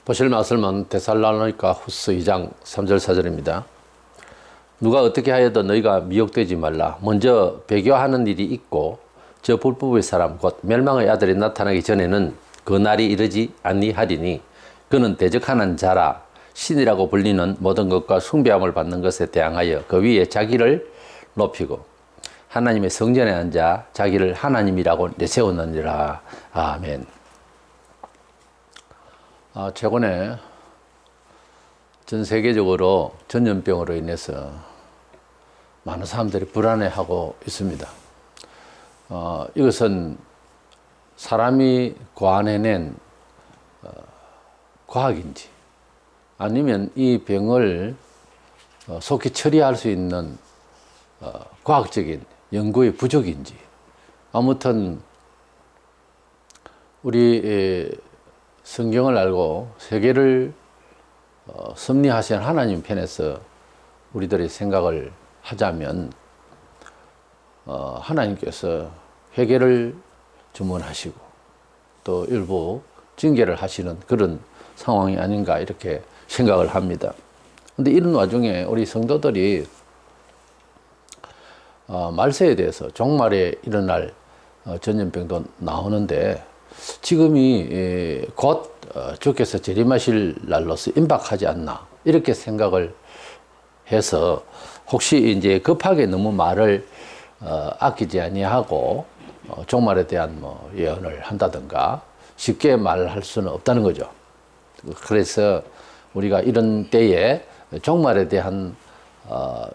보실 말씀은 데살로니가 후서 2장 3절 4절입니다. 누가 어떻게 하여도 너희가 미혹되지 말라. 먼저 배교하는 일이 있고 저 불법의 사람 곧 멸망의 아들이 나타나기 전에는 그 날이 이르지 아니하리니 그는 대적하는 자라 신이라고 불리는 모든 것과 숭배함을 받는 것에 대항하여 그 위에 자기를 높이고 하나님의 성전에 앉아 자기를 하나님이라고 내세우느니라. 아멘. 최근에 전 세계적으로 전염병으로 인해서 많은 사람들이 불안해하고 있습니다. 이것은 사람이 고안해낸 과학인지 아니면 이 병을 속히 처리할 수 있는 과학적인 연구의 부족인지, 아무튼 우리 성경을 알고 세계를 섭리하신 하나님 편에서 우리들이 생각을 하자면 하나님께서 회개를 주문하시고 또 일부 징계를 하시는 그런 상황이 아닌가 이렇게 생각을 합니다. 그런데 이런 와중에 우리 성도들이 말세에 대해서 종말에 일어날 전염병도 나오는데 지금이 곧 주께서 재림하실 날로서 임박하지 않나 이렇게 생각을 해서 혹시 이제 급하게 너무 말을 아끼지 아니하고 종말에 대한 예언을 한다든가 쉽게 말할 수는 없다는 거죠. 그래서 우리가 이런 때에 종말에 대한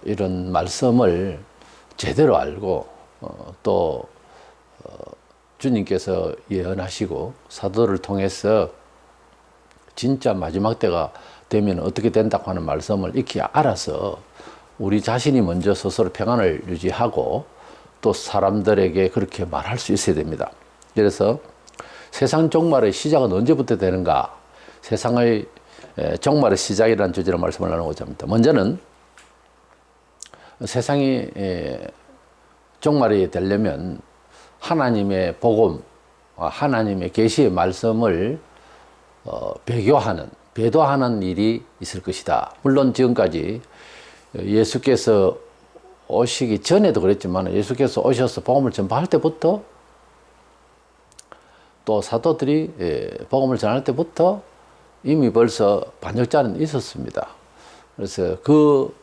이런 말씀을 제대로 알고 또 주님께서 예언하시고 사도를 통해서 진짜 마지막 때가 되면 어떻게 된다고 하는 말씀을 익히 알아서 우리 자신이 먼저 스스로 평안을 유지하고 또 사람들에게 그렇게 말할 수 있어야 됩니다. 그래서 세상 종말의 시작은 언제부터 되는가? 세상의 종말의 시작이라는 주제로 말씀을 나누고자 합니다. 먼저는 세상이 종말이 되려면 하나님의 복음, 하나님의 계시의 말씀을 배도하는 일이 있을 것이다. 물론 지금까지 예수께서 오시기 전에도 그랬지만 예수께서 오셔서 복음을 전파할 때부터 또 사도들이 복음을 전할 때부터 이미 벌써 반역자는 있었습니다. 그래서 그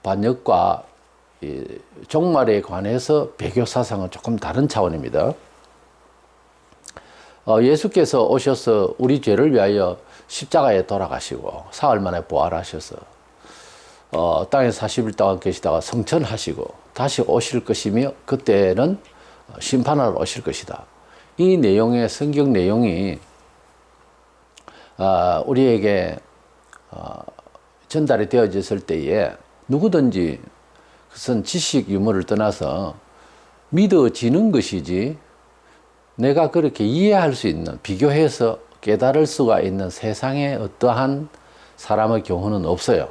반역과 종말에 관해서 배교 사상은 조금 다른 차원입니다. 예수께서 오셔서 우리 죄를 위하여 십자가에 돌아가시고 사흘 만에 부활하셔서 땅에 40일 동안 계시다가 성천하시고 다시 오실 것이며 그때는 심판하러 오실 것이다. 이 내용의 성경 내용이 우리에게 전달이 되어졌을 때에 누구든지 그것은 지식 유무를 떠나서 믿어지는 것이지 내가 그렇게 이해할 수 있는 비교해서 깨달을 수가 있는 세상에 어떠한 사람의 경우는 없어요.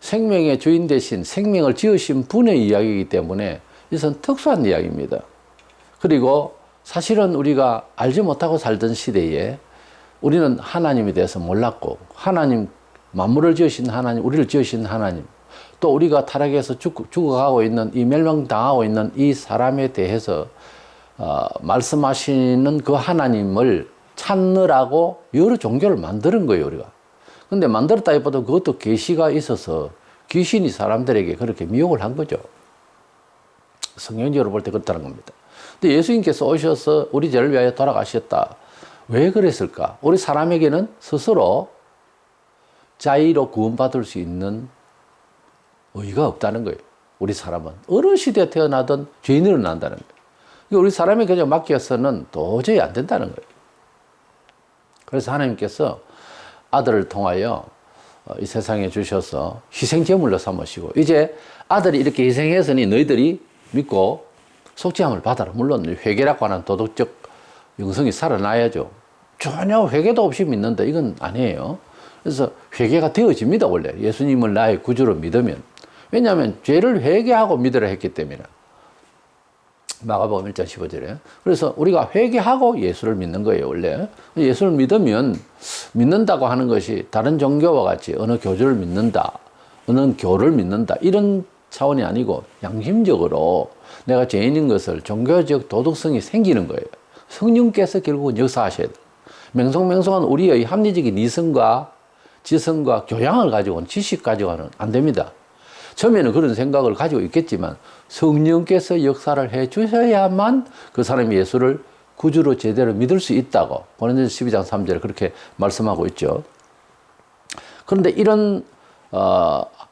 생명의 주인 대신 생명을 지으신 분의 이야기이기 때문에 이것은 특수한 이야기입니다. 그리고 사실은 우리가 알지 못하고 살던 시대에 우리는 하나님에 대해서 몰랐고 하나님, 만물을 지으신 하나님, 우리를 지으신 하나님, 또 우리가 타락해서 죽어가고 있는 이 멸망당하고 있는 이 사람에 대해서 말씀하시는 그 하나님을 찾느라고 여러 종교를 만드는 거예요, 우리가. 근데 만들었다기보다 그것도 계시가 있어서 귀신이 사람들에게 그렇게 미혹을 한 거죠. 성경적으로 볼 때 그렇다는 겁니다. 근데 예수님께서 오셔서 우리 죄를 위하여 돌아가셨다. 왜 그랬을까? 우리 사람에게는 스스로 자의로 구원받을 수 있는 의의가 없다는 거예요. 우리 사람은 어느 시대에 태어나든 죄인으로 난다는 거예요. 우리 사람이 그냥 맡겨서는 도저히 안 된다는 거예요. 그래서 하나님께서 아들을 통하여 이 세상에 주셔서 희생제물로 삼으시고 이제 아들이 이렇게 희생했으니 너희들이 믿고 속죄함을 받아라. 물론 회개라고 하는 도덕적 영성이 살아나야죠. 전혀 회개도 없이 믿는다. 이건 아니에요. 그래서 회개가 되어집니다. 원래 예수님을 나의 구주로 믿으면. 왜냐하면 죄를 회개하고 믿으라 했기 때문에. 마가복음 1장 15절에. 그래서 우리가 회개하고 예수를 믿는 거예요, 원래. 예수를 믿으면 믿는다고 하는 것이 다른 종교와 같이 어느 교주를 믿는다, 어느 교를 믿는다, 이런 차원이 아니고 양심적으로 내가 죄인인 것을 종교적 도덕성이 생기는 거예요. 성령께서 결국은 역사하셔야 돼요. 맹송맹송한 우리의 합리적인 이성과 지성과 교양을 가지고는 지식 가지고는 안 됩니다. 처음에는 그런 생각을 가지고 있겠지만 성령께서 역사를 해 주셔야만 그 사람이 예수를 구주로 제대로 믿을 수 있다고 고린도전서 12장 3절에 그렇게 말씀하고 있죠. 그런데 이런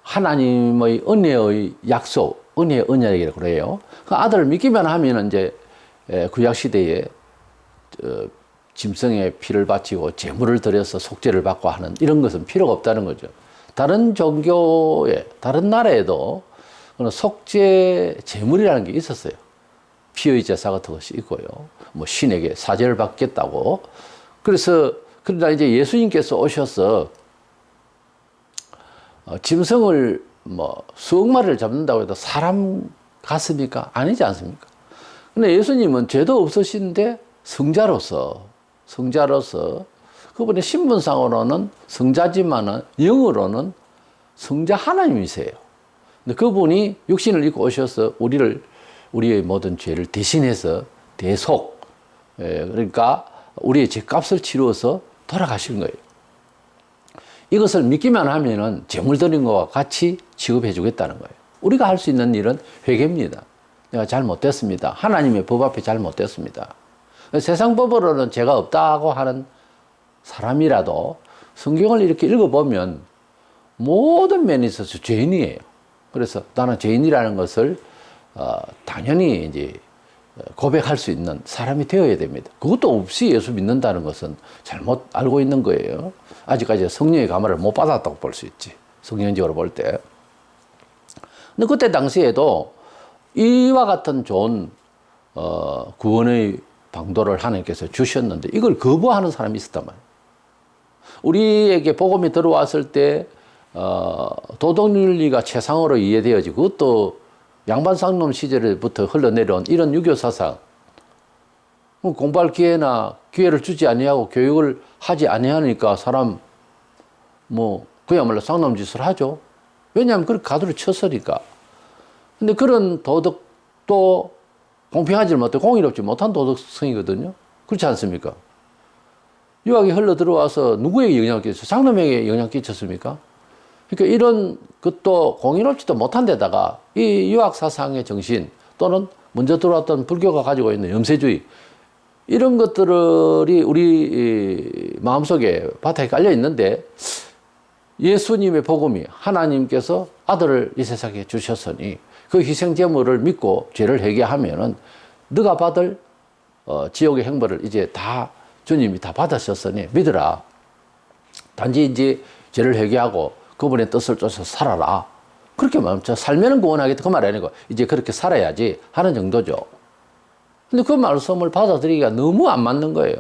하나님의 은혜의 약속, 은혜의 언약이라고 그래요. 그 아들을 믿기만 하면 이제 구약 시대에 짐승의 피를 바치고 제물을 드려서 속죄를 받고 하는 이런 것은 필요가 없다는 거죠. 다른 종교에, 다른 나라에도 속죄 제물이라는 게 있었어요. 피의 제사 같은 것이 있고요. 뭐 신에게 사죄를 받겠다고. 그래서 그러나 이제 예수님께서 오셔서 짐승을 뭐 수억 마리를 잡는다고 해도 사람 같습니까? 아니지 않습니까? 근데 예수님은 죄도 없으신데 성자로서 그분의 신분상으로는 성자지만은 영으로는 성자 하나님이세요. 근데 그분이 육신을 입고 오셔서 우리의 모든 죄를 대신해서 대속, 그러니까 우리의 죄값을 치루어서 돌아가신 거예요. 이것을 믿기만 하면은 재물 드린 것과 같이 취급해 주겠다는 거예요. 우리가 할 수 있는 일은 회개입니다. 내가 잘못됐습니다. 하나님의 법 앞에 잘못됐습니다. 세상 법으로는 죄가 없다고 하는 사람이라도 성경을 이렇게 읽어보면 모든 면에 있어서 죄인이에요. 그래서 나는 죄인이라는 것을 당연히 이제 고백할 수 있는 사람이 되어야 됩니다. 그것도 없이 예수 믿는다는 것은 잘못 알고 있는 거예요. 아직까지 성령의 감화를 못 받았다고 볼 수 있지. 성경적으로 볼 때. 근데 그때 당시에도 이와 같은 좋은 구원의 방도를 하나님께서 주셨는데 이걸 거부하는 사람이 있었단 말이에요. 우리에게 복음이 들어왔을 때 도덕윤리가 최상으로 이해되어지고 그것도 양반상놈 시절부터 흘러내려온 이런 유교 사상, 공부할 기회를 주지 아니하고 교육을 하지 아니하니까 사람 그야말로 쌍놈 짓을 하죠. 왜냐하면 그렇게 가두를 쳤으니까. 근데 그런 도덕도 공평하지 못해 공의롭지 못한 도덕성이거든요. 그렇지 않습니까? 유학이 흘러 들어와서 누구에게 영향을 끼쳤어요? 장놈에게 영향을 끼쳤습니까? 그러니까 이런 것도 공의롭지도 못한 데다가 이 유학 사상의 정신 또는 먼저 들어왔던 불교가 가지고 있는 염세주의 이런 것들이 우리 마음속에 바탕에 깔려 있는데 예수님의 복음이 하나님께서 아들을 이 세상에 주셨으니 그 희생제물을 믿고 죄를 회개하면은 너가 받을 지옥의 형벌을 이제 다 주님이 다 받으셨으니 믿으라. 단지 이제 죄를 회개하고 그분의 뜻을 쫓아서 살아라. 그렇게 말하면 살면은 구원하겠다 그 말이 아니고 이제 그렇게 살아야지 하는 정도죠. 근데 그 말씀을 받아들이기가 너무 안 맞는 거예요.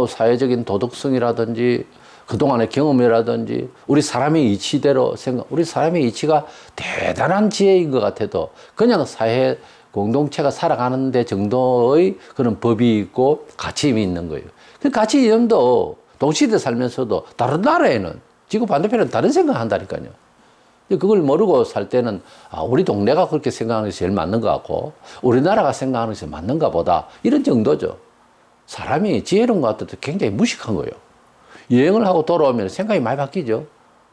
사회적인 도덕성이라든지 그동안의 경험이라든지 우리 사람의 이치대로 우리 사람의 이치가 대단한 지혜인 것 같아도 그냥 사회 공동체가 살아가는 데 정도의 그런 법이 있고 가치임이 있는 거예요. 그 가치 이념도 동시대 살면서도 다른 나라에는 지구 반대편은 다른 생각을 한다니까요. 그걸 모르고 살 때는 우리 동네가 그렇게 생각하는 것이 제일 맞는 것 같고 우리나라가 생각하는 것이 맞는가 보다 이런 정도죠. 사람이 지혜로운 것 같아도 굉장히 무식한 거예요. 여행을 하고 돌아오면 생각이 많이 바뀌죠.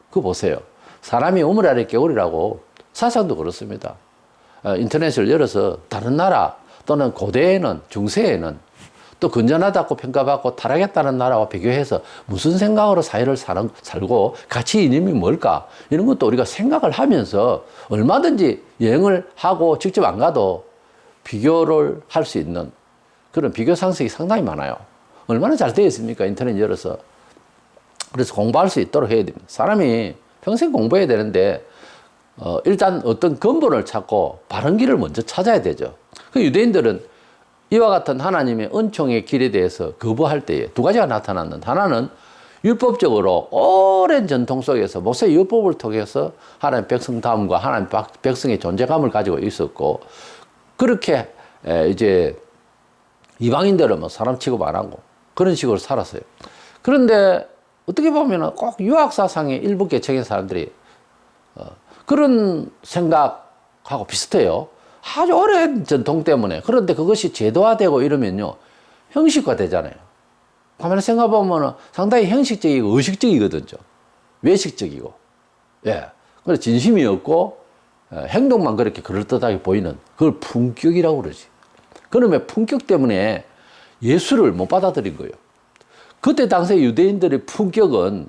그거 보세요. 사람이 우물 아래 개울이라고 사상도 그렇습니다. 인터넷을 열어서 다른 나라 또는 고대에는 중세에는 또 건전하다고 평가받고 타락했다는 나라와 비교해서 무슨 생각으로 사회를 살고 가치 이념이 뭘까 이런 것도 우리가 생각을 하면서 얼마든지 여행을 하고 직접 안 가도 비교를 할 수 있는 그런 비교 상식이 상당히 많아요. 얼마나 잘 되어 있습니까? 인터넷 열어서. 그래서 공부할 수 있도록 해야 됩니다. 사람이 평생 공부해야 되는데 일단 어떤 근본을 찾고 바른 길을 먼저 찾아야 되죠. 그 유대인들은 이와 같은 하나님의 은총의 길에 대해서 거부할 때에 두 가지가 나타났는데 하나는 율법적으로 오랜 전통 속에서 모세 율법을 통해서 하나님 백성다움과 하나님 백성의 존재감을 가지고 있었고 그렇게 이제 이방인들은 뭐 사람 취급 안 하고 그런 식으로 살았어요. 그런데 어떻게 보면은 꼭 유학사상의 일부 계층의 사람들이 그런 생각하고 비슷해요. 아주 오랜 전통 때문에. 그런데 그것이 제도화되고 이러면요, 형식화되잖아요. 가만히 생각해보면 상당히 형식적이고 의식적이거든요. 외식적이고. 예. 그래서 진심이 없고, 행동만 그렇게 그럴듯하게 보이는 그걸 품격이라고 그러지. 그러면 품격 때문에 예수를 못 받아들인 거예요. 그때 당시 유대인들의 품격은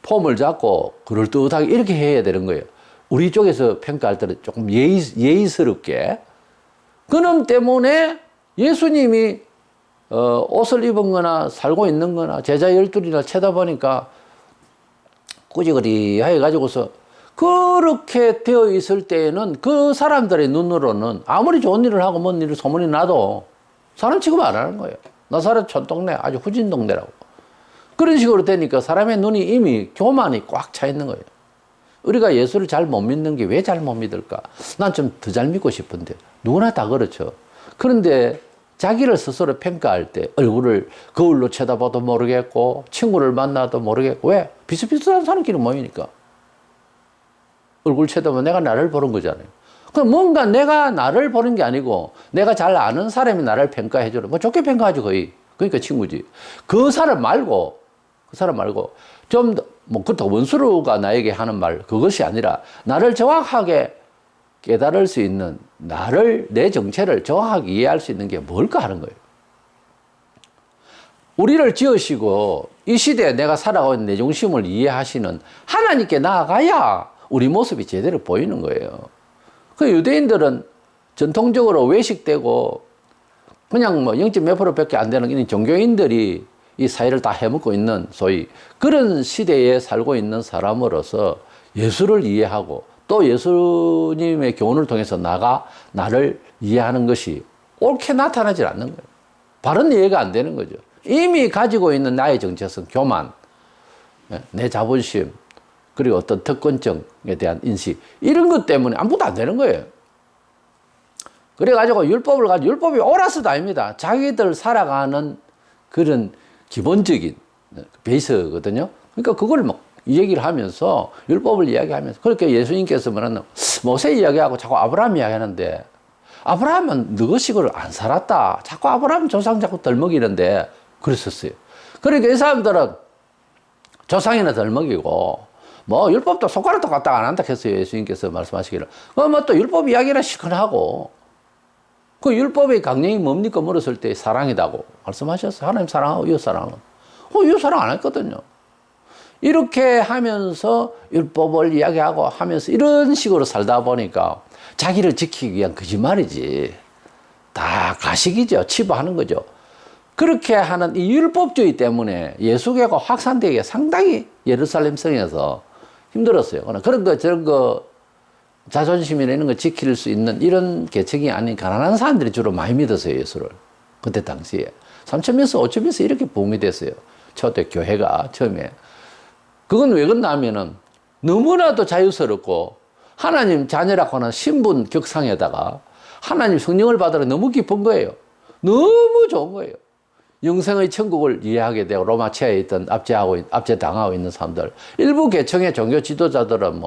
폼을 잡고 그럴듯하게 이렇게 해야 되는 거예요. 우리 쪽에서 평가할 때는 조금 예의스럽게. 그놈 때문에 예수님이 옷을 입은 거나 살고 있는 거나 제자 12이나 쳐다보니까 꾸지그리 해가지고서 그렇게 되어 있을 때에는 그 사람들의 눈으로는 아무리 좋은 일을 하고 뭔 일을 소문이 나도 사람 취급 안 하는 거예요. 나사렛 촌동네 아주 후진 동네라고. 그런 식으로 되니까 사람의 눈이 이미 교만이 꽉 차 있는 거예요. 우리가 예수를 잘 못 믿는 게 왜 잘 못 믿을까? 난 좀 더 잘 믿고 싶은데 누구나 다 그렇죠. 그런데 자기를 스스로 평가할 때 얼굴을 거울로 쳐다봐도 모르겠고 친구를 만나도 모르겠고 왜? 비슷비슷한 사람끼리 모이니까. 얼굴 쳐다보면 내가 나를 보는 거잖아요. 그럼 뭔가 내가 나를 보는 게 아니고 내가 잘 아는 사람이 나를 평가해 주는 뭐 좋게 평가하죠 거의. 그러니까 친구지. 그 사람 말고 좀 뭐 그렇다고 원수가 나에게 하는 말 그것이 아니라 나를 정확하게 깨달을 수 있는 내 정체를 정확하게 이해할 수 있는 게 뭘까 하는 거예요. 우리를 지으시고 이 시대에 내가 살아가고 있는 내 중심을 이해하시는 하나님께 나아가야 우리 모습이 제대로 보이는 거예요. 그 유대인들은 전통적으로 외식되고 그냥 뭐 0. 몇 %밖에 안 되는 이런 종교인들이 이 사회를 다 해먹고 있는 소위 그런 시대에 살고 있는 사람으로서 예수를 이해하고 또 예수님의 교훈을 통해서 나를 이해하는 것이 옳게 나타나질 않는 거예요. 바른 이해가 안 되는 거죠. 이미 가지고 있는 나의 정체성, 교만, 내 자존심, 그리고 어떤 특권증에 대한 인식, 이런 것 때문에 아무것도 안 되는 거예요. 그래가지고 율법이 옳아서도 아닙니다. 자기들 살아가는 그런 기본적인 베이스거든요. 그러니까 그걸 막 얘기를 하면서 율법을 이야기하면서 그렇게 예수님께서 뭐라는 모세 이야기하고 자꾸 아브라함 이야기하는데 아브라함은 너식으로 안 살았다. 자꾸 아브라함 조상 자꾸 덜먹이는데 그랬었어요. 그러니까 이 사람들은 조상이나 덜먹이고 뭐 율법도 손가락도 갖다가 안 한다 했어요. 예수님께서 말씀하시기를. 뭐 또 율법 이야기나 시큰하고 그 율법의 강령이 뭡니까? 물었을 때 사랑이라고 말씀하셨어요. 하나님 사랑하고 이웃 사랑은. 이웃 사랑 안 했거든요. 이렇게 하면서 율법을 이야기하고 하면서 이런 식으로 살다 보니까 자기를 지키기 위한 거짓말이지. 다 가식이죠. 치부하는 거죠. 그렇게 하는 이 율법주의 때문에 예수교가 확산되기가 상당히 예루살렘 성에서 힘들었어요. 저런 거 자존심이나 이런 거 지킬 수 있는 이런 계층이 아닌 가난한 사람들이 주로 많이 믿었어요, 예수를. 그때 당시에. 3,000명에서 5,000명에서 이렇게 부흥이 됐어요. 초대 교회가 처음에. 그건 왜 그러냐면은 너무나도 자유스럽고 하나님 자녀라고 하는 신분 격상에다가 하나님 성령을 받으러 너무 기쁜 거예요. 너무 좋은 거예요. 영생의 천국을 이해하게 되고 로마 치하에 있던 압제당하고 있는 사람들. 일부 계층의 종교 지도자들은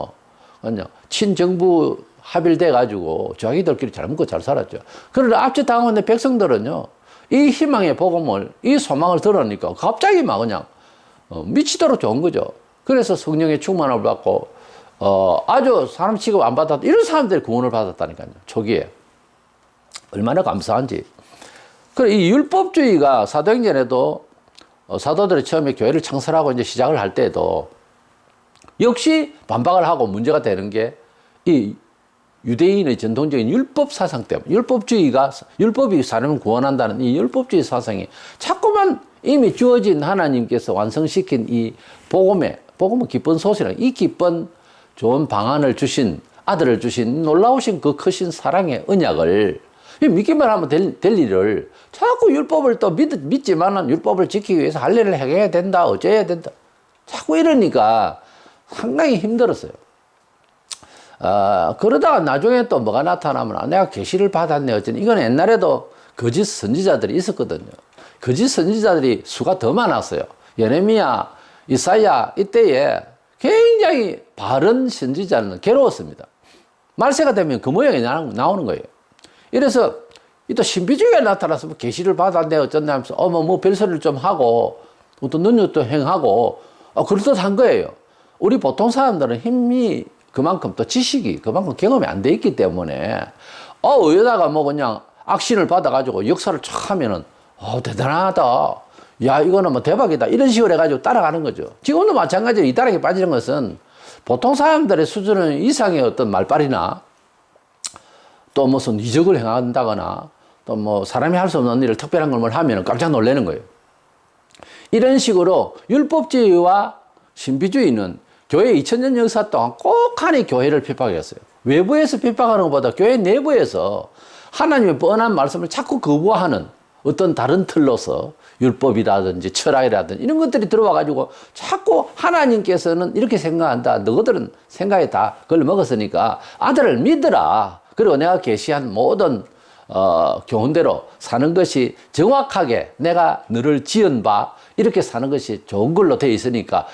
그냥 친정부 합일돼가지고 자기들끼리 잘 먹고 잘 살았죠. 그러나 압제당하는 백성들은요, 이 희망의 복음을, 이 소망을 들으니까 갑자기 막 그냥 미치도록 좋은 거죠. 그래서 성령의 충만을 받고, 아주 사람 취급 안 받았다. 이런 사람들이 구원을 받았다니까요. 초기에. 얼마나 감사한지. 그래, 이 율법주의가 사도행전에도 사도들이 처음에 교회를 창설하고 이제 시작을 할 때에도 역시 반박을 하고 문제가 되는 게 이 유대인의 전통적인 율법 사상 때문에 율법이 사람을 구원한다는 이 율법주의 사상이 자꾸만 이미 주어진 하나님께서 완성시킨 이 복음은 기쁜 소식이라 이 기쁜 좋은 방안을 주신 아들을 주신 놀라우신 그 크신 사랑의 언약을 믿기만 하면 될 일을 자꾸 율법을 또 믿지만은 율법을 지키기 위해서 할 일을 해야 된다, 어째야 된다. 자꾸 이러니까 상당히 힘들었어요. 그러다가 나중에 또 뭐가 나타나면 내가 계시를 받았네 어쩌니 이건 옛날에도 거짓 선지자들이 있었거든요. 거짓 선지자들이 수가 더 많았어요. 예레미야, 이사야 이때에 굉장히 바른 선지자는 괴로웠습니다. 말세가 되면 그 모양이 나오는 거예요. 이래서 또 신비주의가 나타나서 뭐 계시를 받았네 어쩌네 하면서 뭐 별소리를 좀 하고 어떤 능력도 행하고 그럴듯한 거예요. 우리 보통 사람들은 힘이 그만큼 또 지식이 그만큼 경험이 안 돼 있기 때문에 여기다가 뭐 그냥 악신을 받아가지고 역사를 촥 하면은 대단하다. 야 이거는 뭐 대박이다. 이런 식으로 해가지고 따라가는 거죠. 지금도 마찬가지로 이 따라게 빠지는 것은 보통 사람들의 수준은 이상의 어떤 말빨이나 또 무슨 이적을 행한다거나 또 뭐 사람이 할 수 없는 일을 특별한 걸 하면 깜짝 놀라는 거예요. 이런 식으로 율법주의와 신비주의는 교회 2000년 역사 동안 꼭하니 교회를 핍박했어요. 외부에서 핍박하는 것보다 교회 내부에서 하나님의 뻔한 말씀을 자꾸 거부하는 어떤 다른 틀로서 율법이라든지 철학이라든지 이런 것들이 들어와가지고 자꾸 하나님께서는 이렇게 생각한다. 너희들은 생각에 다 그걸 먹었으니까 아들을 믿으라. 그리고 내가 계시한 모든 교훈대로 사는 것이 정확하게 내가 너를 지은 바 이렇게 사는 것이 좋은 걸로 되어 있으니까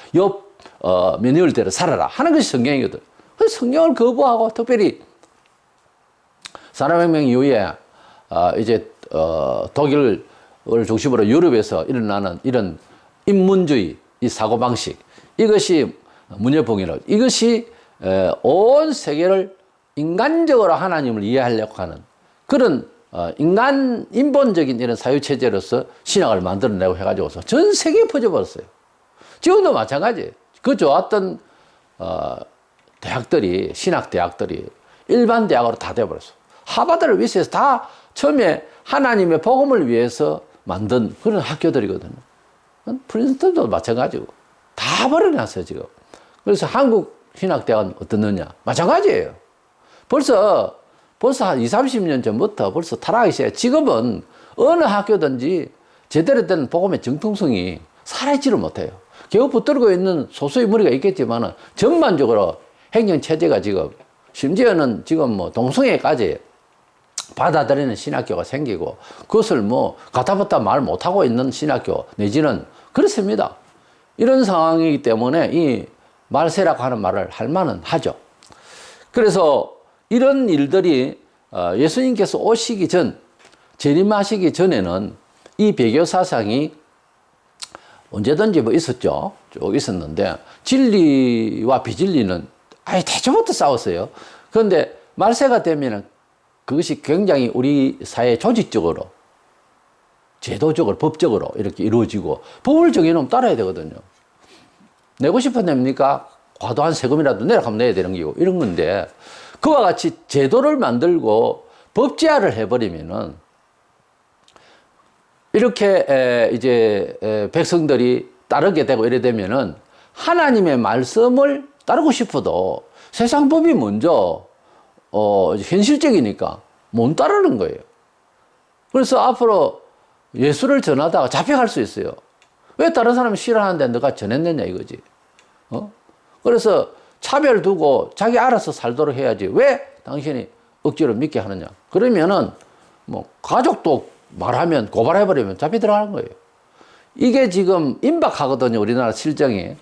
매뉴얼대로 살아라 하는 것이 성경이거든. 그래서 성경을 거부하고 특별히 산업혁명 이후에 이제 독일을 중심으로 유럽에서 일어나는 이런 인문주의 이 사고방식 이것이 문예봉이라고 이것이 온 세계를 인간적으로 하나님을 이해하려고 하는 그런 인본적인 이런 사유체제로서 신학을 만들어내고 해가지고서 전 세계에 퍼져버렸어요. 지금도 마찬가지예요. 그 좋았던 대학들이 신학대학들이 일반 대학으로 다 돼버렸어. 하버드를 위해서 다 처음에 하나님의 복음을 위해서 만든 그런 학교들이거든요. 프린스턴도 마찬가지고 다 버려놨어요 지금. 그래서 한국 신학대학은 어떻느냐 마찬가지예요. 벌써 한 20, 30년 전부터 벌써 타락하기 시작해요. 지금은 어느 학교든지 제대로 된 복음의 정통성이 살아있지를 못해요. 겨우 붙들고 있는 소수의 무리가 있겠지만 전반적으로 행정체제가 지금 심지어는 지금 뭐 동성애까지 받아들이는 신학교가 생기고 그것을 뭐 가타부타 말 못하고 있는 신학교 내지는 그렇습니다. 이런 상황이기 때문에 이 말세라고 하는 말을 할 만은 하죠. 그래서 이런 일들이 예수님께서 오시기 전 재림하시기 전에는 이 배교 사상이 언제든지 뭐 있었죠. 쭉 있었는데 진리와 비진리는 아예 대초부터 싸웠어요. 그런데 말세가 되면은 그것이 굉장히 우리 사회 조직적으로 제도적으로 법적으로 이렇게 이루어지고 법을 정해놓으면 따라야 되거든요. 내고 싶은 냅니까? 과도한 세금이라도 내려가면 내야 되는 거고 이런 건데 그와 같이 제도를 만들고 법제화를 해버리면은 이렇게 이제 백성들이 따르게 되고 이래 되면은 하나님의 말씀을 따르고 싶어도 세상 법이 먼저 현실적이니까 못 따르는 거예요. 그래서 앞으로 예수를 전하다가 잡혀갈 수 있어요. 왜 다른 사람이 싫어하는데 너가 전했느냐 이거지. 그래서 차별 두고 자기 알아서 살도록 해야지. 왜 당신이 억지로 믿게 하느냐. 그러면은 뭐 가족도 말하면 고발해버리면 잡혀 들어가는 거예요. 이게 지금 임박하거든요. 우리나라 실정이.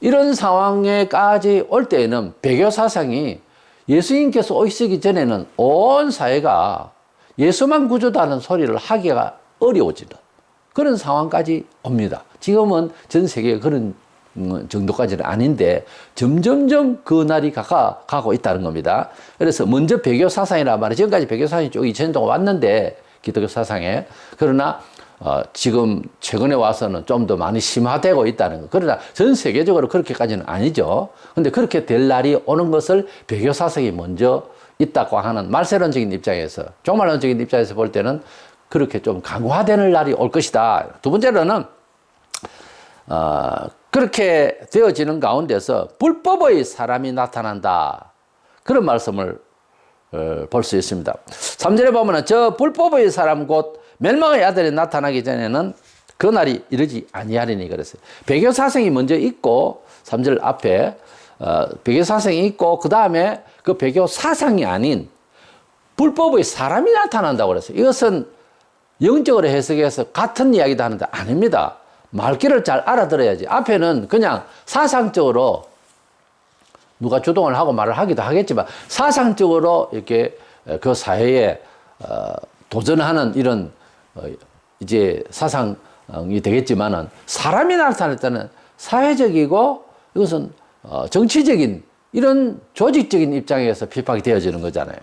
이런 상황에까지 올 때에는 배교 사상이 예수님께서 오시기 전에는 온 사회가 예수만 구주다는 소리를 하기가 어려워지는 그런 상황까지 옵니다. 지금은 전 세계가 그런 정도까지는 아닌데 점점점 그 날이 가고 있다는 겁니다. 그래서 먼저 배교 사상이란 말은 지금까지 배교 사상이 쭉 2000년 동안 왔는데 기독교 사상에 그러나 지금 최근에 와서는 좀 더 많이 심화되고 있다는 거. 그러나 전 세계적으로 그렇게까지는 아니죠. 근데 그렇게 될 날이 오는 것을 배교 사상이 먼저 있다고 하는 말세론적인 입장에서 종말론적인 입장에서 볼 때는 그렇게 좀 강화되는 날이 올 것이다. 두 번째로는 그렇게 되어지는 가운데서 불법의 사람이 나타난다. 그런 말씀을 볼 수 있습니다. 3절에 보면은 저 불법의 사람 곧 멸망의 아들이 나타나기 전에는 그 날이 이르지 아니하리니 그랬어요. 배교 사상이 먼저 있고 3절 앞에 배교 사상이 있고 그 다음에 그 배교 사상이 아닌 불법의 사람이 나타난다고 그랬어요. 이것은 영적으로 해석해서 같은 이야기도 하는데 아닙니다. 말귀를 잘 알아들어야지. 앞에는 그냥 사상적으로 누가 주동을 하고 말을 하기도 하겠지만 사상적으로 이렇게 그 사회에 도전하는 이런 이제 사상이 되겠지만은 사람이 나타날 때는 사회적이고 이것은 정치적인 이런 조직적인 입장에서批判이 되어지는 거잖아요.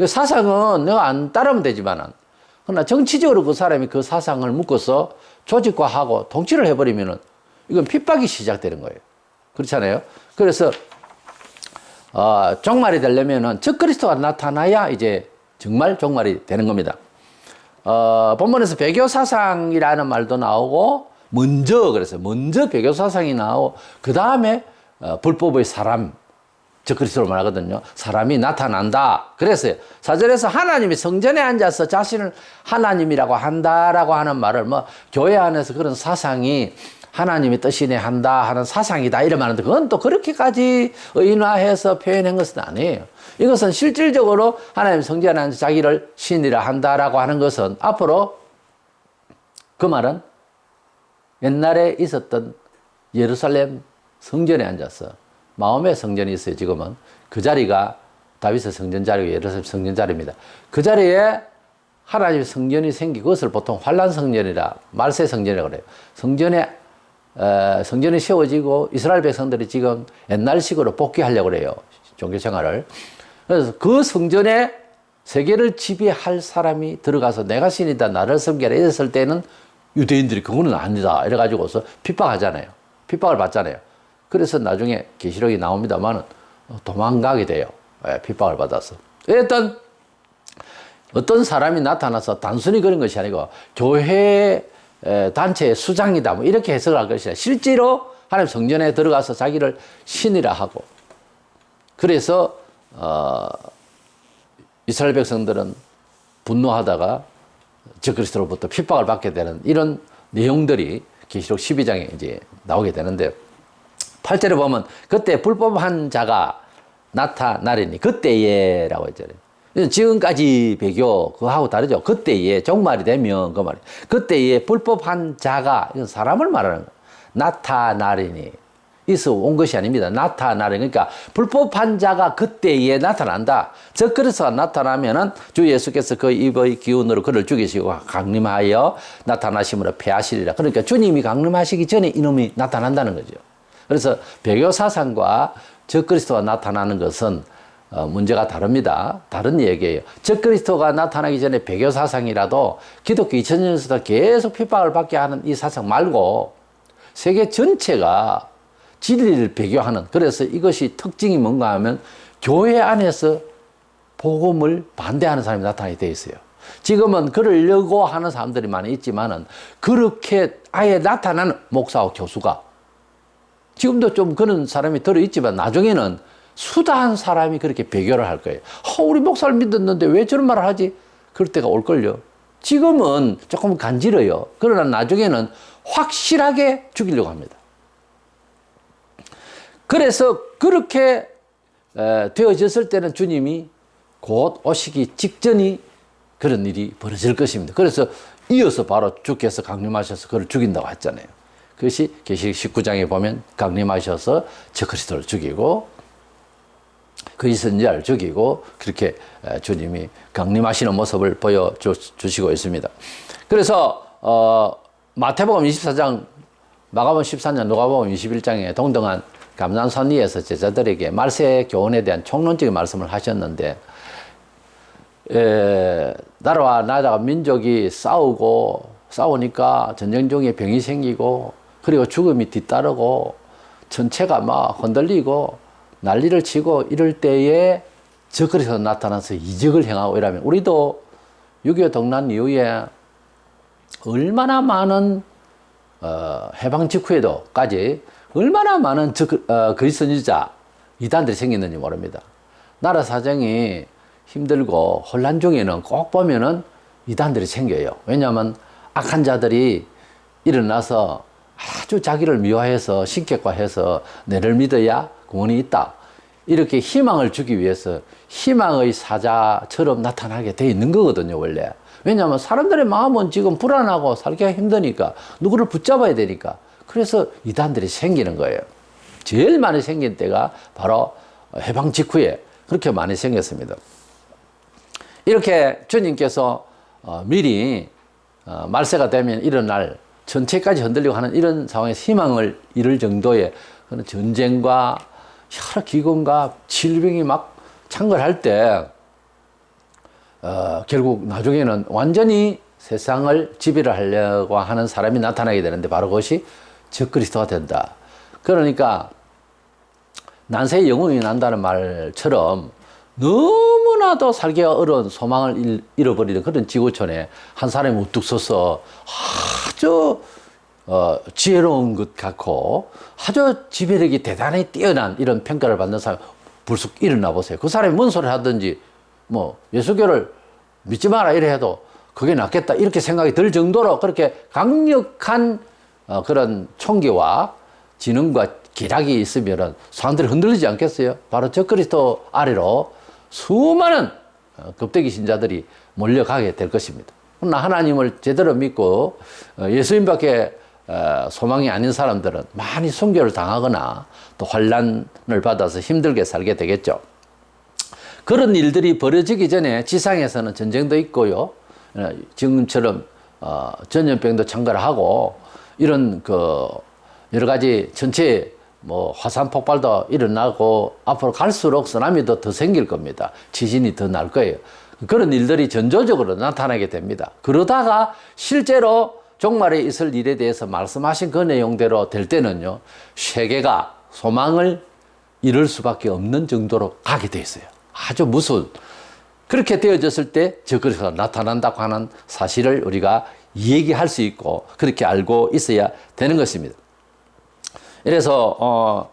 사상은 내가 안 따르면 되지만은 그러나 정치적으로 그 사람이 그 사상을 묶어서 조직화하고 통치를 해버리면은 이건 핍박이 시작되는 거예요. 그렇잖아요. 그래서 종말이 되려면은 적그리스도가 나타나야 이제 정말 종말이 되는 겁니다. 본문에서 배교 사상이라는 말도 나오고 먼저 배교 사상이 나오고 그 다음에 불법의 사람 적그리스도로 말하거든요. 사람이 나타난다. 그랬어요. 4절에서 하나님이 성전에 앉아서 자신을 하나님이라고 한다라고 하는 말을 교회 안에서 그런 사상이 하나님의 뜻이네 한다 하는 사상이다 이런 말인데 그건 또 그렇게까지 의인화해서 표현한 것은 아니에요. 이것은 실질적으로 하나님 성전에 앉아서 자기를 신이라 한다라고 하는 것은 앞으로 그 말은 옛날에 있었던 예루살렘 성전에 앉아서 마음의 성전이 있어요. 지금은 그 자리가 다윗의 성전 자리고 예루살렘 성전 자리입니다. 그 자리에 하나님의 성전이 생기고 그것을 보통 환란 성전이라 말세 성전이라고 그래요. 성전이 세워지고 이스라엘 백성들이 지금 옛날식으로 복귀하려고 그래요. 종교 생활을. 그래서 그 성전에 세계를 지배할 사람이 들어가서 내가 신이다 나를 섬겨라 이랬을 때는 유대인들이 그거는 아니다 이래가지고서 핍박하잖아요. 핍박을 받잖아요. 그래서 나중에 계시록이 나옵니다만 도망가게 돼요. 핍박을 받아서. 어떤 사람이 나타나서 단순히 그런 것이 아니고 교회 단체의 수장이다 뭐 이렇게 해석을 할 것이 아니라 실제로 하나님 성전에 들어가서 자기를 신이라 하고 그래서 이스라엘 백성들은 분노하다가 적그리스도로부터 핍박을 받게 되는 이런 내용들이 계시록 12장에 이제 나오게 되는데 8절에 보면 그때 불법한 자가 나타나리니 그때에라고 했잖아요. 지금까지 배교 그거하고 다르죠. 그때에 종말이 되면 그 말이에요. 그때에 불법한 자가 이건 사람을 말하는 거예요. 나타나리니 있어 온 것이 아닙니다. 나타나리니 그러니까 불법한 자가 그때에 나타난다. 적그리스도가 나타나면은 주 예수께서 그 입의 기운으로 그를 죽이시고 강림하여 나타나심으로 패하시리라. 그러니까 주님이 강림하시기 전에 이놈이 나타난다는 거죠. 그래서 배교 사상과 적그리스도가 나타나는 것은 문제가 다릅니다. 다른 얘기예요. 적그리스도가 나타나기 전에 배교 사상이라도 기독교 2000년에서도 계속 핍박을 받게 하는 이 사상 말고 세계 전체가 진리를 배교하는 그래서 이것이 특징이 뭔가 하면 교회 안에서 복음을 반대하는 사람이 나타나게 되어 있어요. 지금은 그러려고 하는 사람들이 많이 있지만은 그렇게 아예 나타나는 목사와 교수가 지금도 좀 그런 사람이 들어있지만 나중에는 수다한 사람이 그렇게 배교를 할 거예요. 우리 목사를 믿었는데 왜 저런 말을 하지? 그럴 때가 올걸요. 지금은 조금 간지러요. 그러나 나중에는 확실하게 죽이려고 합니다. 그래서 그렇게 되어졌을 때는 주님이 곧 오시기 직전이 그런 일이 벌어질 것입니다. 그래서 이어서 바로 주께서 강림하셔서 그를 죽인다고 했잖아요. 그것이 계시록 19장에 보면 강림하셔서 적그리스도를 죽이고 그 선지자를 죽이고 그렇게 주님이 강림하시는 모습을 보여주시고 있습니다. 그래서 마태복음 24장, 마가복음 14장, 누가복음 21장에 동등한 감람산리에서 제자들에게 말세 교훈에 대한 총론적인 말씀을 하셨는데 나라와 나라가 민족이 싸우니까 전쟁 중에 병이 생기고 그리고 죽음이 뒤따르고 전체가 막 흔들리고 난리를 치고 이럴 때에 적그리스도가 나타나서 이적을 행하고 이러면 우리도 6.25 동란 이후에 얼마나 많은 해방 직후에도까지 얼마나 많은 그리스도 선지자 이단들이 생겼는지 모릅니다. 나라 사정이 힘들고 혼란 중에는 꼭 보면은 이단들이 생겨요. 왜냐하면 악한 자들이 일어나서 아주 자기를 미화해서 신격화해서 내를 믿어야 구원이 있다. 이렇게 희망을 주기 위해서 희망의 사자처럼 나타나게 돼 있는 거거든요, 원래. 왜냐하면 사람들의 마음은 지금 불안하고 살기가 힘드니까 누구를 붙잡아야 되니까. 그래서 이단들이 생기는 거예요. 제일 많이 생긴 때가 바로 해방 직후에 그렇게 많이 생겼습니다. 이렇게 주님께서 미리 말세가 되면 일어날 전체까지 흔들리고 하는 이런 상황에서 희망을 잃을 정도의 그런 전쟁과 여러 기근과 질병이 막 창궐할 때 결국 나중에는 완전히 세상을 지배를 하려고 하는 사람이 나타나게 되는데 바로 그것이 적그리스도가 된다. 그러니까 난세의 영웅이 난다는 말처럼 너무나도 살기가 어려운 소망을 잃어버리는 그런 지구촌에 한 사람이 우뚝 서서 아주 지혜로운 것 같고 아주 지배력이 대단히 뛰어난 이런 평가를 받는 사람 불쑥 일어나 보세요. 그 사람이 뭔 소리를 하든지 뭐 예수교를 믿지 마라 이래 해도 그게 낫겠다 이렇게 생각이 들 정도로 그렇게 강력한 그런 총기와 지능과 기락이 있으면 사람들이 흔들리지 않겠어요? 바로 적그리스도 아래로 수많은 겁대기 신자들이 몰려가게 될 것입니다. 그러나 하나님을 제대로 믿고 예수님밖에 소망이 아닌 사람들은 많이 순교를 당하거나 또 환난을 받아서 힘들게 살게 되겠죠. 그런 일들이 벌어지기 전에 지상에서는 전쟁도 있고요. 지금처럼 전염병도 창궐하고 이런 그 여러 가지 전체 뭐 화산 폭발도 일어나고 앞으로 갈수록 쓰나미도 더 생길 겁니다. 지진이 더 날 거예요. 그런 일들이 전조적으로 나타나게 됩니다. 그러다가 실제로 종말에 있을 일에 대해서 말씀하신 그 내용대로 될 때는요, 세계가 소망을 잃을 수밖에 없는 정도로 가게 돼 있어요. 아주 무서운. 그렇게 되어졌을 때 적그리스도가 나타난다고 하는 사실을 우리가 얘기할 수 있고 그렇게 알고 있어야 되는 것입니다. 이래서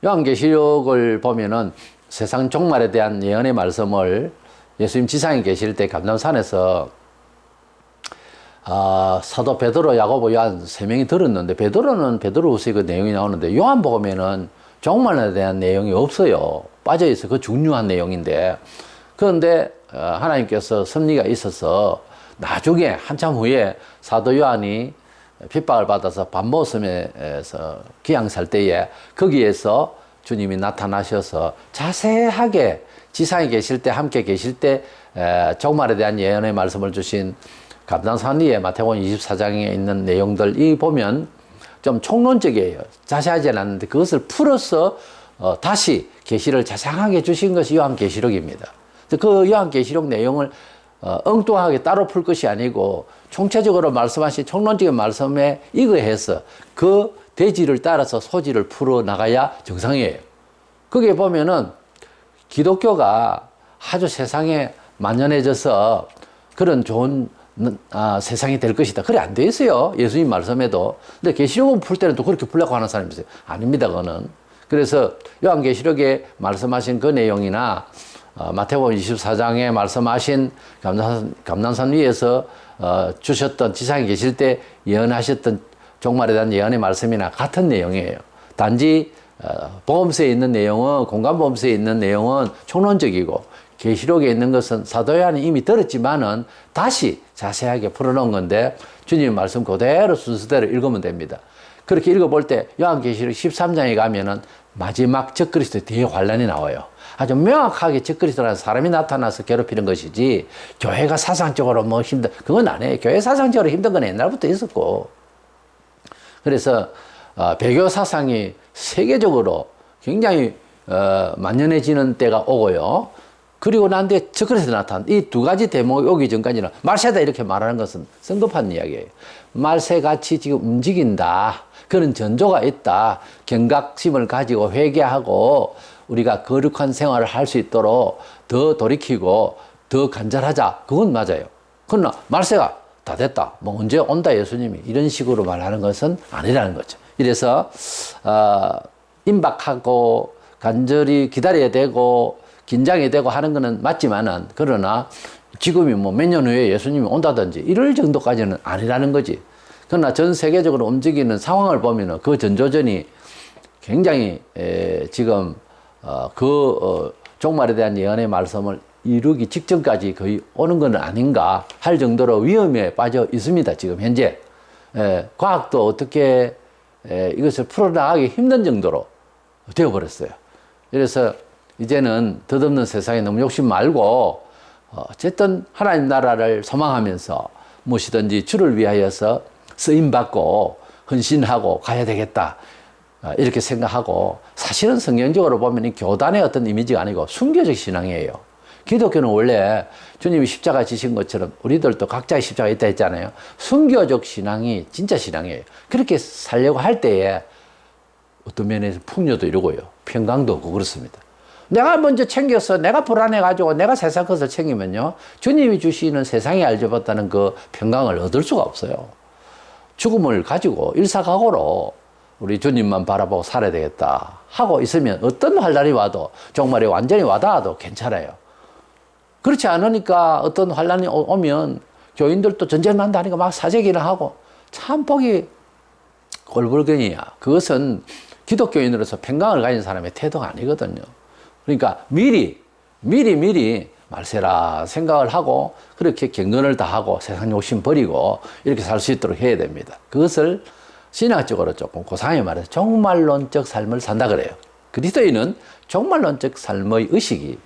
요한계시록을 보면은 세상 종말에 대한 예언의 말씀을 예수님 지상에 계실 때 감람산에서 사도 베드로, 야고보, 요한 세 명이 들었는데 베드로는 베드로후서 그 내용이 나오는데 요한복음에는 종말에 대한 내용이 없어요. 빠져 있어. 그 중요한 내용인데 그런데 하나님께서 섭리가 있어서 나중에 한참 후에 사도 요한이 핍박을 받아서 밤모섬에서 기양 살 때에 거기에서 주님이 나타나셔서 자세하게 지상에 계실 때 함께 계실 때 종말에 대한 예언의 말씀을 주신 감람산 위에 마태복음 24장에 있는 내용들 이 보면 좀 총론적이에요. 자세하지 않았는데 그것을 풀어서 다시 계시를 자세하게 주신 것이 요한계시록입니다. 그 요한계시록 내용을 엉뚱하게 따로 풀 것이 아니고 총체적으로 말씀하신 총론적인 말씀에 이거해서 그 대지를 따라서 소지를 풀어 나가야 정상이에요. 거기에 보면은 기독교가 아주 세상에 만연해져서 그런 좋은 세상이 될 것이다. 그래 안 돼 있어요. 예수님 말씀에도. 근데 계시록을 풀 때는 또 그렇게 풀려고 하는 사람이 있어요. 아닙니다. 그거는. 그래서 요한계시록에 말씀하신 그 내용이나 마태복음 24장에 말씀하신 감람산 위에서 주셨던 지상에 계실 때 예언하셨던 종말에 대한 예언의 말씀이나 같은 내용이에요. 단지 복음서에 있는 내용은 공간복음서에 있는 내용은 총론적이고 계시록에 있는 것은 사도 요한이 이미 들었지만은 다시 자세하게 풀어놓은 건데 주님 말씀 그대로 순서대로 읽으면 됩니다. 그렇게 읽어볼 때 요한계시록 13장에 가면은 마지막 적그리스도의 대환란이 나와요. 아주 명확하게 적그리스도라는 사람이 나타나서 괴롭히는 것이지 교회가 사상적으로 뭐 힘든 그건 아니에요. 교회 사상적으로 힘든 건 옛날부터 있었고 그래서 배교 사상이 세계적으로 굉장히 만연해지는 때가 오고요. 그리고 난 뒤에 적그리스도 나타난 이 두 가지 대목이 오기 전까지는 말세다 이렇게 말하는 것은 성급한 이야기예요. 말세같이 지금 움직인다. 그런 전조가 있다. 경각심을 가지고 회개하고 우리가 거룩한 생활을 할 수 있도록 더 돌이키고 더 간절하자. 그건 맞아요. 그러나 말세가 다 됐다. 뭐 언제 온다 예수님이 이런 식으로 말하는 것은 아니라는 거죠. 이래서 임박하고 간절히 기다려야 되고 긴장이 되고 하는 거는 맞지만은 그러나 지금이 뭐 몇 년 후에 예수님이 온다든지 이럴 정도까지는 아니라는 거지. 그러나 전 세계적으로 움직이는 상황을 보면은 그 전조전이 굉장히 지금 종말에 대한 예언의 말씀을 이루기 직전까지 거의 오는 건 아닌가 할 정도로 위험에 빠져 있습니다. 지금 현재 과학도 어떻게 이것을 풀어나가기 힘든 정도로 되어버렸어요. 그래서 이제는 덧없는 세상에 너무 욕심 말고 어쨌든 하나님 나라를 소망하면서 무엇이든지 주를 위하여서 쓰임받고 헌신하고 가야 되겠다. 이렇게 생각하고 사실은 성경적으로 보면 이 교단의 어떤 이미지가 아니고 순교적 신앙이에요. 기독교는 원래 주님이 십자가 지신 것처럼 우리들도 각자의 십자가 있다 했잖아요. 순교적 신앙이 진짜 신앙이에요. 그렇게 살려고 할 때에 어떤 면에서 풍요도 이루고요. 평강도 오고 그렇습니다. 내가 먼저 챙겨서 내가 불안해가지고 내가 세상 것을 챙기면요. 주님이 주시는 세상이 알려봤다는 그 평강을 얻을 수가 없어요. 죽음을 가지고 일사각오로 우리 주님만 바라보고 살아야 되겠다 하고 있으면 어떤 환란이 와도 종말이 완전히 와닿아도 괜찮아요. 그렇지 않으니까 어떤 환란이 오면 교인들도 전쟁 난다니까 막 사재기를 하고 참 보기 꼴불견이야. 그것은 기독교인으로서 평강을 가진 사람의 태도가 아니거든요. 그러니까 미리 말세라 생각을 하고 그렇게 경건을 다하고 세상 욕심 버리고 이렇게 살 수 있도록 해야 됩니다. 그것을 신학적으로 조금 고상하게 말해서 종말론적 삶을 산다 그래요. 그리스도인은 종말론적 삶의 의식이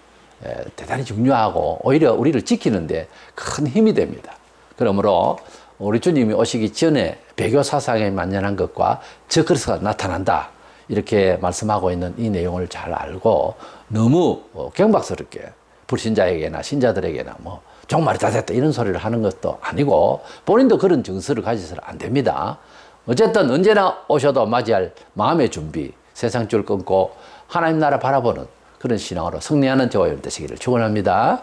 대단히 중요하고 오히려 우리를 지키는데 큰 힘이 됩니다. 그러므로 우리 주님이 오시기 전에 배교 사상에 만연한 것과 적그리스도가 나타난다. 이렇게 말씀하고 있는 이 내용을 잘 알고 너무 경박스럽게 불신자에게나 신자들에게나 뭐 종말이 다 됐다 이런 소리를 하는 것도 아니고 본인도 그런 정서를 가지서는 안 됩니다. 어쨌든 언제나 오셔도 맞이할 마음의 준비, 세상 줄 끊고 하나님 나라 바라보는 그런 신앙으로 승리하는 저와 여러분 되시기를 축원합니다.